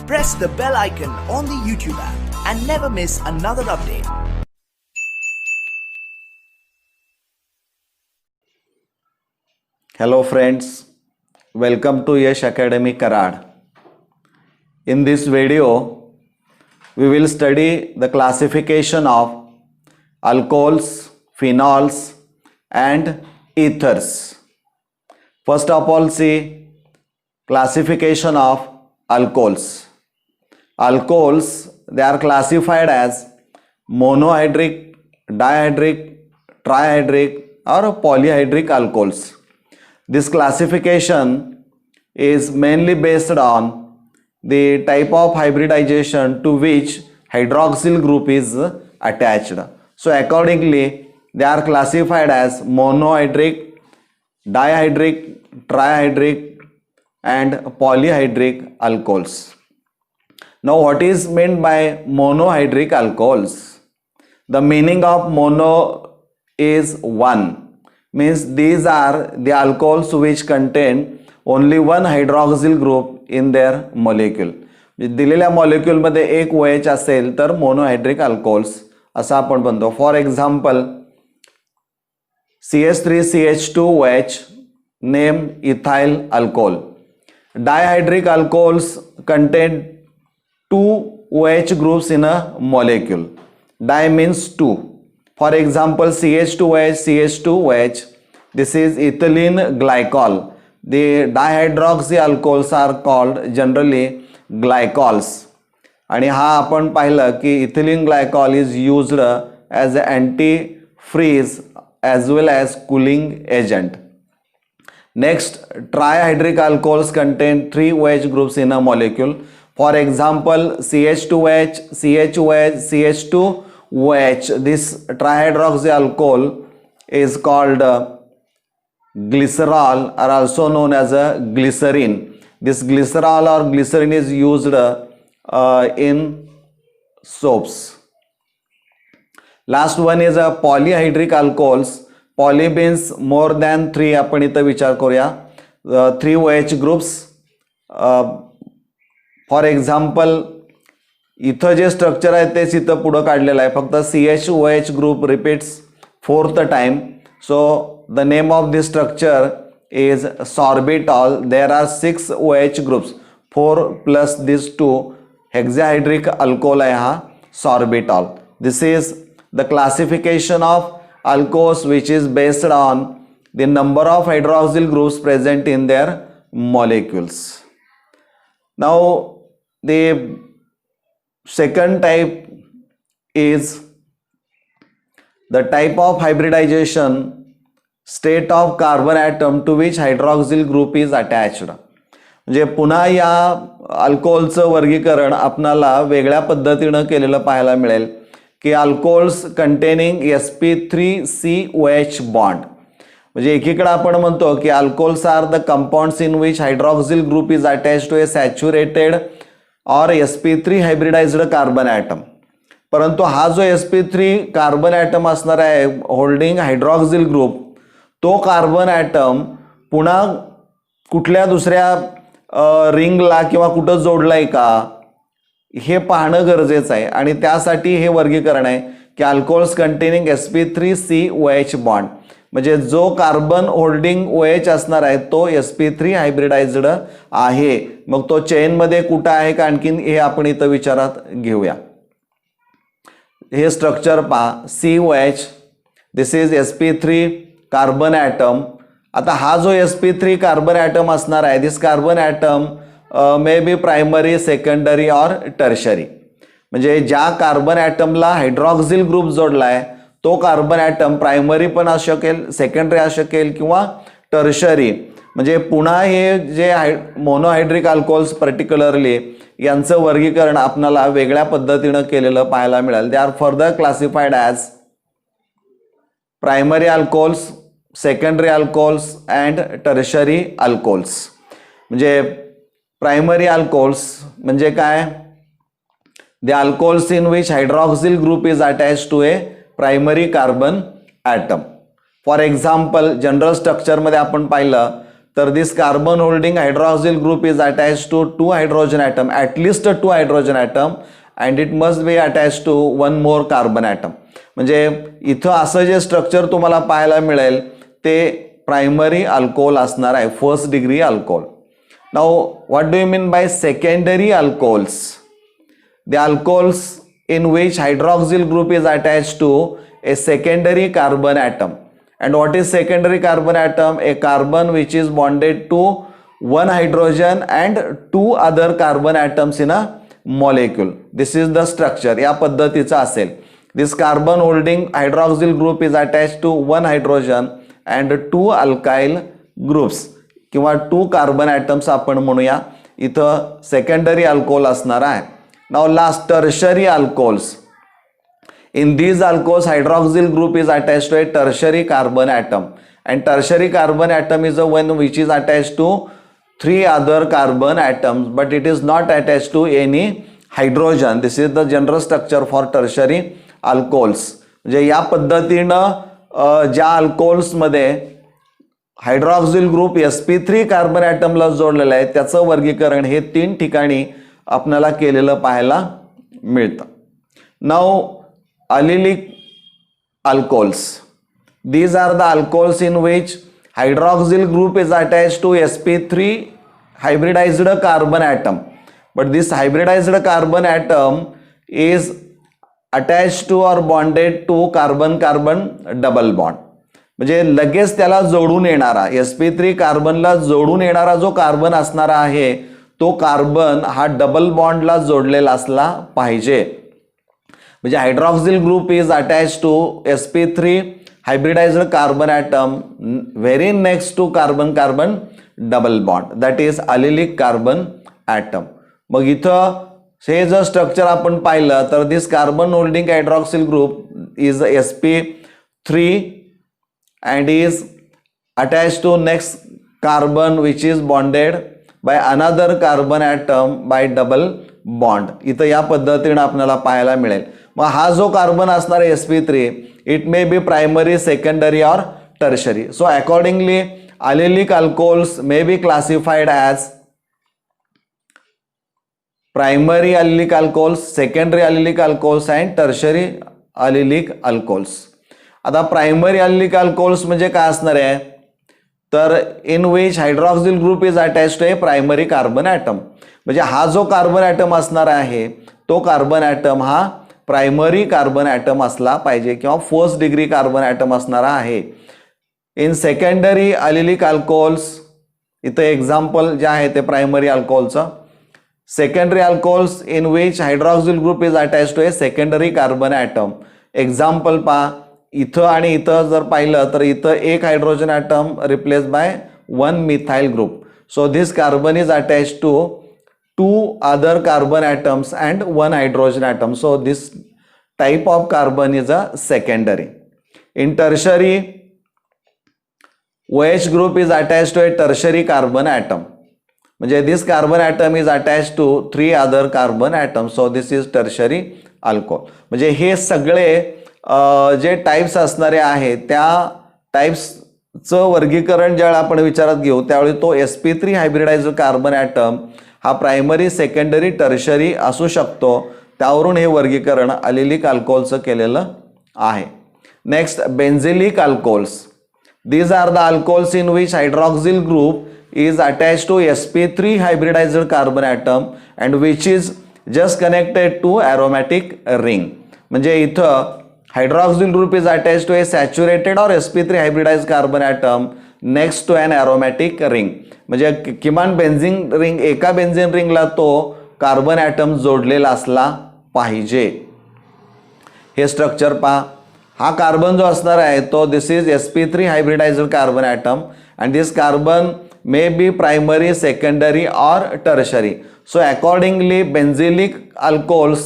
press the bell icon on the YouTube app and never miss another update. Hello friends, welcome to Yash Academy Karad. In this video, we will study the classification of alcohols, phenols and ethers. First of all, see classification of alcohols. Alcohols, they are classified as monohydric, dihydric, trihydric or polyhydric alcohols. This classification is mainly based on the type of hybridization to which hydroxyl group is attached. So accordingly, they are classified as monohydric, dihydric, trihydric and polyhydric alcohols. Now what is meant by monohydric alcohols? The meaning of mono is one. Means these are the alcohols which contain only one hydroxyl group in their molecule. दिलेल्या molecule मध्ये एक OH असेल तर monohydric alcohols असं आपण म्हणतो. For example CH3CH2OH name ethyl alcohol. Dihydric alcohols contain two OH groups in a molecule. Di means two. For example, CH2OH, CH2OH, this is ethylene glycol. The dihydroxy alcohols are called generally glycols. आणि हा आपण पाहिलं की ethylene glycol is used as an anti-freeze as well as cooling agent. Next, trihydric alcohols contain three OH groups in a molecule. For example, CH2OH, CHOH, CH2OH. This trihydroxy alcohol is called glycerol or also known as a glycerin. This glycerol or glycerin is used in soaps. Last one is a polyhydric alcohols. Poly means more than three. आपण इथं विचार करूया. Three OH groups. For example, इथं जे structure आहे तेच इथं पुढं काढलेलं आहे. फक्त CHOH group repeats fourth time. So the name of this structure is sorbitol. There are 6 OH groups. 4 plus these 2 hexahydric alcohol आहे हा sorbitol. This is the classification of alcohols which is based on the number of hydroxyl groups present in their molecules. Now the second type is the type of hybridization state of carbon atom to which hydroxyl group is attached. म्हणजे पुन्हा या अल्कोहोलचं वर्गीकरण आपणाला वेगळ्या पद्धतीने केलेलं पाहायला मिळेल की अल्कोहोल्स कंटेनिंग sp3COH बॉन्ड. म्हणजे एकीकडे आपण म्हणतो की alcohols are the compounds in which hydroxyl group is attached to a saturated or sp3 hybridized carbon item. परंतु हा जो sp3 कार्बन ॲटम असणार आहे होल्डिंग हायड्रॉक्सिल ग्रुप, तो कार्बन ॲटम पुन्हा कुठल्या दुसऱ्या रिंगला किंवा कुठं जोडलाय का हे पाहणं गरजेचं आहे. आणि त्यासाठी हे वर्गीकरण आहे की अल्कोहोल्स कंटेनिंग sp3COH बॉन्ड. म्हणजे जो कार्बन होल्डिंग OH असणार आहे तो sp3 हायब्रिडाइज्ड आहे. मग तो चेनमध्ये कुठं आहे का आणखीन हे आपण इथं विचारात घेऊया. हे स्ट्रक्चर पहा. COH, this is sp3 carbon atom. आता हा जो sp3 कार्बन ॲटम असणार आहे, this carbon atom may be primary, secondary or tertiary. म्हणजे ज्या कार्बन ॲटमला हायड्रॉक्सिल ग्रुप जोडलाय तो कार्बन ॲटम प्रायमरी पण असू शकेल, सेकंडरी असू शकेल किंवा टर्शरी. म्हणजे पुन्हा हे जे मोनोहायड्रिक अल्कोहोल्स पर्टिक्युलरली यांचं वर्गीकरण आपल्याला वेगळ्या पद्धतीने केलेलं पाहायला मिळेल. They are further classified as primary alcohols, secondary alcohols and tertiary alcohols. म्हणजे प्रायमरी अल्कोहोल्स म्हणजे काय? The alcohols in which hydroxyl group is attached to a primary carbon atom. For example general स्ट्रक्चरमध्ये आपण पाहिलं तर this carbon holding hydroxyl group is attach to 2 hydrogen atom, at least 2 hydrogen atom, and it must be attach to 1 more carbon atom. म्हणजे इथं असं जे structure तुम्हाला पाहायला मिळेल ते प्रायमरी अल्कोहोल असणार आहे, first degree alcohol. Now what do you mean by secondary alcohols? The alcohols in which hydroxyl group is attached to a secondary carbon atom. And what is secondary carbon atom? A carbon which is bonded to 1 hydrogen and 2 other carbon atoms in a molecule. This is the structure. या पद्धतीचा असेल. This carbon holding hydroxyl group is attached to 1 hydrogen and 2 alkyl groups किंवा 2 carbon atoms आपण म्हणूया. इथं secondary alcohol असणार आहे. Now last, tertiary alcohols. In these alcohols, hydroxyl group is attached to a tertiary carbon atom, and tertiary carbon atom is the one which is attached to 3 other carbon atoms, but it is not attached to any hydrogen. This is the general structure for tertiary alcohols. म्हणजे या पद्धतीनं ज्या alcohols मध्ये hydroxyl group sp3 carbon ॲटमला जोडलेला आहे त्याचं वर्गीकरण हे 3 ठिकाणी आपल्याला केलेलं पाहायला मिळतं. Now allylic alcohols. These are the alcohols in which hydroxyl group is attached to sp3 hybridized carbon atom, but this hybridized carbon atom is attached to or bonded to carbon carbon double bond. म्हणजे लगेच त्याला जोडून येणारा sp3 कार्बनला जोडून येणारा जो carbon असणारा आहे तो कार्बन हा डबल बॉन्डला जोडलेला असला पाहिजे. म्हणजे hydroxyl group is attach to sp3 hybridized carbon atom very next to carbon carbon double bond, that is allylic carbon atom. मग इथं हे जर स्ट्रक्चर आपण पाहिलं तर this carbon holding hydroxyl group is sp3 and is attached to next carbon which is bonded by another carbon atom by double bond. इथं या पद्धतीने आपल्याला पाहायला मिळेल. मग हा जो कार्बन असणार आहे sp3 it may be primary, secondary or tertiary. So accordingly allylic alcohols may be classified as primary allylic alcohols, secondary allylic alcohols and tertiary allylic alcohols. आता प्रायमरी अल्लिक अल्कोहोल्स म्हणजे काय असणार आहे तर in which hydroxyl group is attached to a primary carbon atom. म्हणजे हा जो carbon item असणार आहे तो कार्बन ॲटम हा प्रायमरी कार्बन ॲटम असला पाहिजे किंवा फर्स्ट डिग्री कार्बन ॲटम असणारा आहे. इन सेकंडरी अलिलिक अल्कोहोल्स इथं एक्झाम्पल जे आहे ते प्रायमरी अल्कोहोलचं. Secondary alcohols in which hydroxyl group is attached to a secondary carbon item. Example पहा, इथं आणि इथं जर पाहिलं तर इथं एक hydrogen atom replace by 1 methyl group. So this carbon is attach to 2 other carbon atoms and 1 hydrogen atom. So this type of carbon is a secondary. In tertiary OH group is attached to a tertiary carbon atom. म्हणजे this carbon atom is attached to 3 other carbon atoms. So this is tertiary alcohol. म्हणजे हे सगळे जे types असणारे आहेत त्या टाइप्सचं वर्गीकरण ज्यावेळी आपण विचारात घेऊ त्यावेळी तो sp3 हायब्रिडाइज्ड कार्बन ॲटम हा प्रायमरी, सेकंडरी, टर्शरी असू शकतो. त्यावरून हे वर्गीकरण अलिलिक अल्कोहोलचं केलेलं आहे. Next, benzylic alcohols. These are the alcohols in which hydroxyl group is attached to sp3 hybridized carbon atom and which is just connected to aromatic ring. म्हणजे इथं hydroxyl group is attached to a saturated or sp3 hybridized carbon atom next to an aromatic ring. म्हणजे किमान benzene ring, एका benzene रिंगला तो carbon item जोडलेला असला पाहिजे. हे स्ट्रक्चर पहा. हा कार्बन जो असणार आहे तो this is sp3 hybridized carbon atom and this carbon may be primary, secondary or tertiary. So accordingly benzylic alcohols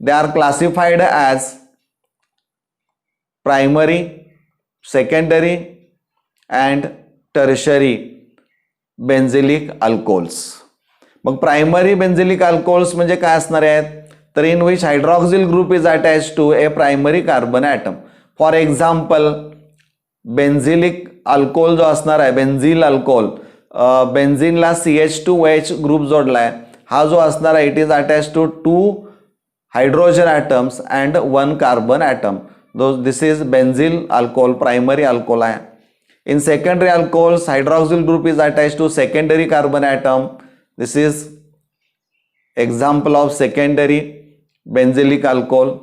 they are classified as primary, secondary and tertiary benzylic alcohols. मग primary benzylic alcohols म्हणजे काय असणार आहेत तर in which hydroxyl group is attach to a primary carbon atom. For example benzylic alcohol जो असणार आहे बेन्झिल alcohol बेन्झिनला CH2OH group जोडलाय, हा जो असणार आहे it is attach to 2 hydrogen atoms and 1 carbon atom. This is benzyl alcohol, primary alcohol आहे. In secondary alcohols, hydroxyl group is attached to secondary carbon atom. This is example of secondary benzylic alcohol.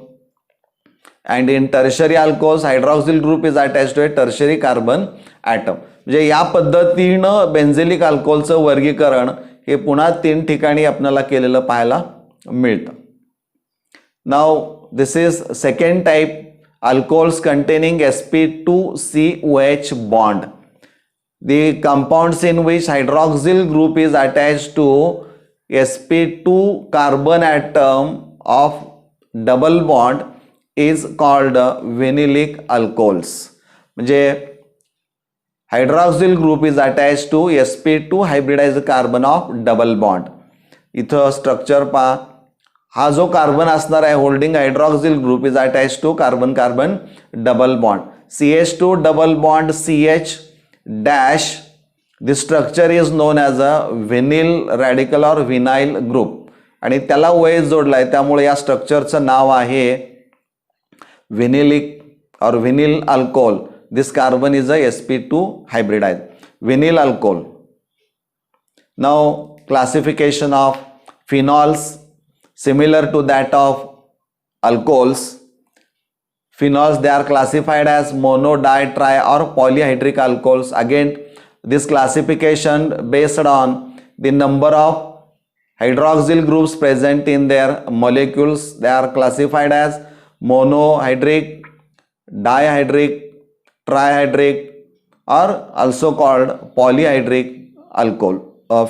And in tertiary alcohols, hydroxyl group is attached to a tertiary carbon atom. म्हणजे या पद्धतीनं बेन्झिलिक अल्कोहोलचं वर्गीकरण हे पुन्हा 3 ठिकाणी आपल्याला केलेलं पाहायला मिळतं. Now this is second type, alcohols containing sp2COH bond. The compounds in which hydroxyl group is attached to sp2 carbon atom of double bond is called vinylic alcohols. म्हणजे hydroxyl group is attached to sp2 hybridized carbon of double bond. इथं structure पहा, हा जो कार्बन असणार आहे holding hydroxyl group is attach to carbon carbon double bond, CH2 double bond CH dash. This structure is known as a vinyl radical or vinyl group आणि त्याला OH जोडलाय, त्यामुळे या स्ट्रक्चरचं नाव आहे vinylic or vinyl alcohol. This carbon is a sp2 hybridize vinyl alcohol. Now classification of phenols similar to that of alcohols. Phenols, they are classified as mono, di, tri or polyhydric alcohols. Again, this classification based on the number of hydroxyl groups present in their molecules. They are classified as monohydric, dihydric, trihydric or also called polyhydric alcohol,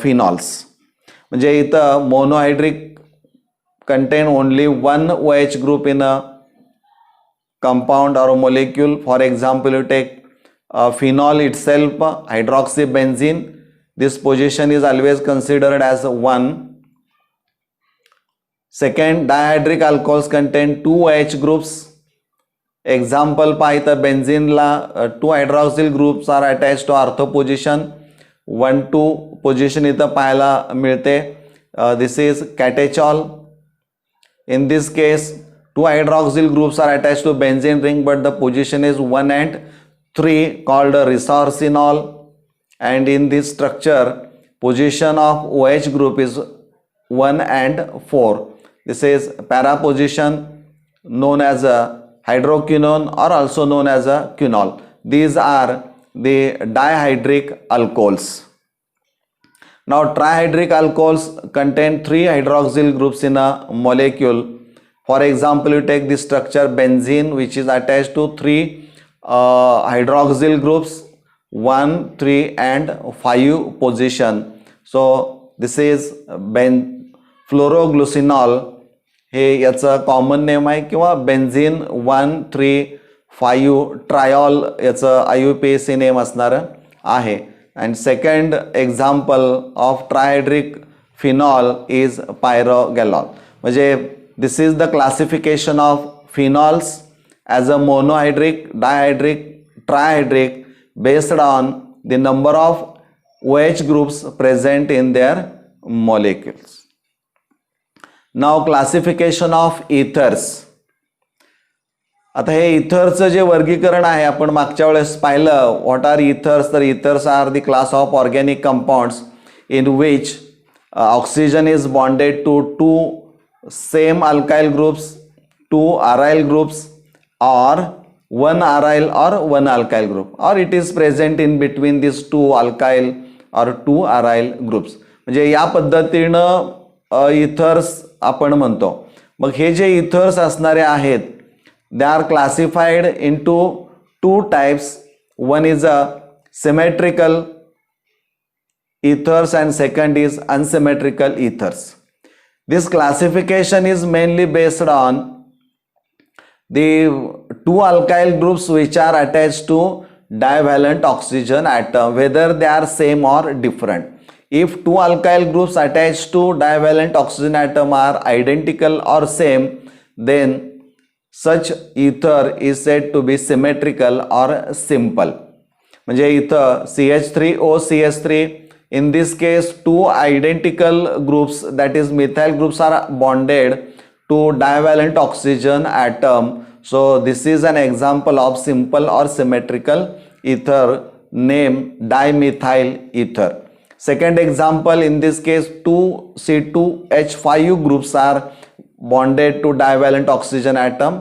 phenols. म्हणजे इथं monohydric contain only one OH group in a compound or a molecule. For example, you take phenol itself, hydroxybenzene. This position is always considered as 1. Second, dihydric alcohols contain 2 OH groups. Example पाहिजे benzene ला 2 hydroxyl groups are attached to ortho position. 1-2 position इथं पाहायला मिळते. This is catechol. In this case, 2 hydroxyl groups are attached to benzene ring, but the position is 1 and 3, called resorcinol. And in this structure, position of OH group is 1 and 4. This is para position known as a hydroquinone or also known as a quinol. These are the dihydric alcohols. Now trihydric alcohols contain 3 hydroxyl groups in a molecule. For example, you take the structure benzene, which is attached to 3 hydroxyl groups, 1, 3 and 5 position. So this is fluoroglucinol. हे याचा common name आहे किंवा benzene 1, 3, 5 ट्रायॉल याचं IUPAC name असणार आहे. And second example of trihydric phenol is pyrogalol. म्हणजे this is the classification of phenols as a monohydric, dihydric, trihydric based on the number of OH groups present in their molecules. Now classification of ethers. आता हे इथरचं जे वर्गीकरण आहे आपण मागच्या वेळेस पाहिलं. What are ethers? तर ethers are the class of organic compounds in which oxygen is bonded to 2 same alkyl groups, 2 aryl groups or 1 aryl or 1 alkyl group, or it is present in between these 2 alkyl or 2 aryl groups. म्हणजे या पद्धतीनं ethers आपण म्हणतो. मग हे जे ethers असणारे आहेत, they are classified into 2 types. One is a symmetrical ethers and second is unsymmetrical ethers. This classification is mainly based on the 2 alkyl groups which are attached to divalent oxygen atom, whether they are same or different. If 2 alkyl groups attached to divalent oxygen atom are identical or same, then such ether is said to be symmetrical or simple. म्हणजे इथं CH3O CH3 In this case, two identical groups, that is methyl groups, are bonded to divalent oxygen atom. So this is an example of simple or symmetrical ether named dimethyl ether. Second example, in this case, two C2H5 groups are bonded to divalent oxygen atom,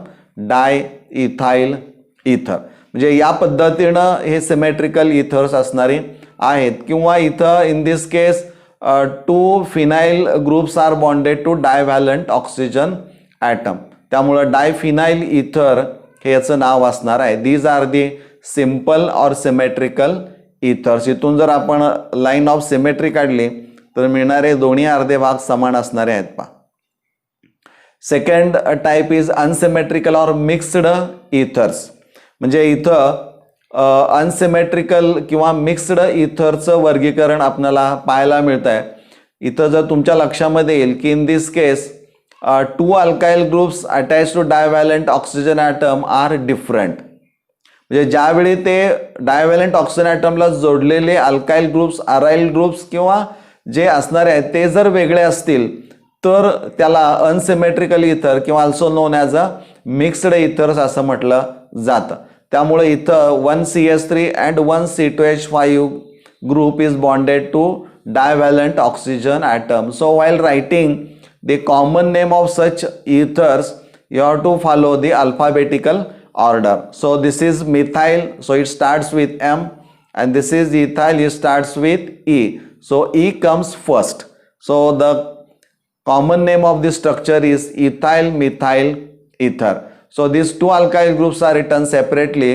diethyl ether. म्हणजे या पद्धतीनं हे symmetrical ethers असणारे आहेत. किंवा इथं in this case two phenyl groups are bonded to divalent oxygen atom, त्यामुळं diphenyl ether हे याचं नाव असणार आहे. These are the simple or symmetrical ethers. इथून जर आपण लाईन ऑफ सिमेट्री काढली तर मिळणारे दोन्ही अर्धे भाग समान असणारे आहेत. पहा, सेकंड टाइप इज अनसिमेट्रिकल और मिक्स्ड इथर्स. म्हणजे इथं अनसिमेट्रिकल किंवा मिक्स्ड इथरचं वर्गीकरण आपल्याला पाहायला मिळत आहे. इथं जर तुमच्या लक्षामध्ये येईल की in this case two alkyl groups attach to divalent oxygen atom are different. म्हणजे ज्यावेळी ते डायव्हॅलंट ऑक्सिजन ॲटमला जोडलेले अल्काइल ग्रुप्स, अराइल ग्रुप्स किंवा जे असणारे आहेत ते जर वेगळे असतील तर त्याला अनसिमेट्रिकल इथर किंवा ऑल्सो नोन ॲज अ मिक्स्ड इथर्स असं म्हटलं जातं. त्यामुळे इथं 1CH3 and 1C2H5 group is bonded to divalent oxygen atom. So while writing the common name of such ethers, you have to follow the alphabetical order. So this is methyl, so it starts with M, and this is ethyl, it starts with E. So E comes first. So the common name of this structure is ethyl methyl ether. So these two alkyl groups are written separately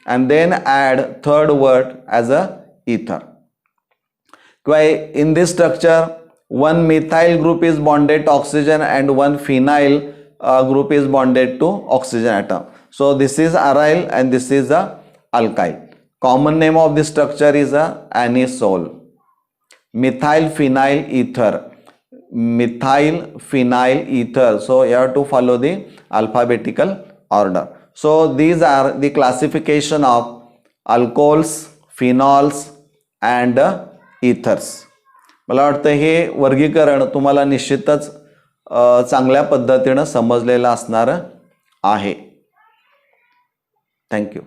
and then add third word as a ether. In this structure, one methyl group is bonded to oxygen and one phenyl group is bonded to oxygen atom. So this is aryl and this is a alkyl. Common name of this structure is a anisole. Methyl phenyl ether. Methyl phenyl ether. So you have to follow the alphabetical order. So these are the classification of alcohols, phenols and ethers. मला वाटतं हे वर्गीकरण तुम्हाला निश्चितच चांगल्या पद्धतीनं समजलेलं असणार आहे. थँक्यू.